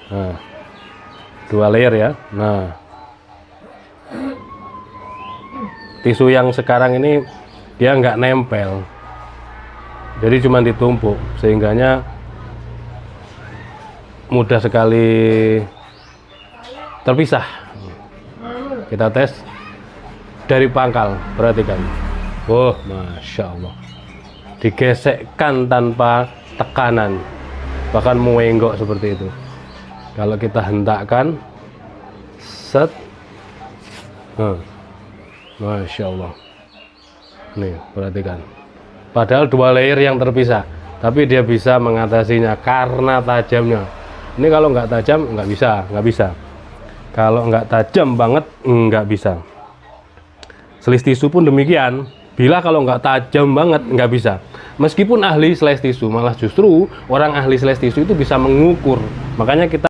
Nah, 2 layer ya. Nah, tisu yang sekarang ini dia nggak nempel, jadi cuma ditumpuk, sehingganya mudah sekali terpisah. Kita tes dari pangkal, perhatikan. Oh, masya Allah, digesekkan tanpa tekanan, bahkan mengenggok seperti itu. Kalau kita hentakkan, set, masya Allah. Nih, perhatikan. Padahal 2 layer yang terpisah, tapi dia bisa mengatasinya karena tajamnya. Ini kalau nggak tajam nggak bisa. Kalau nggak tajam banget nggak bisa. Slice tisu pun demikian. Bila kalau nggak tajam banget nggak bisa. Meskipun ahli slice tisu, malah justru orang ahli slice tisu itu bisa mengukur. Makanya kita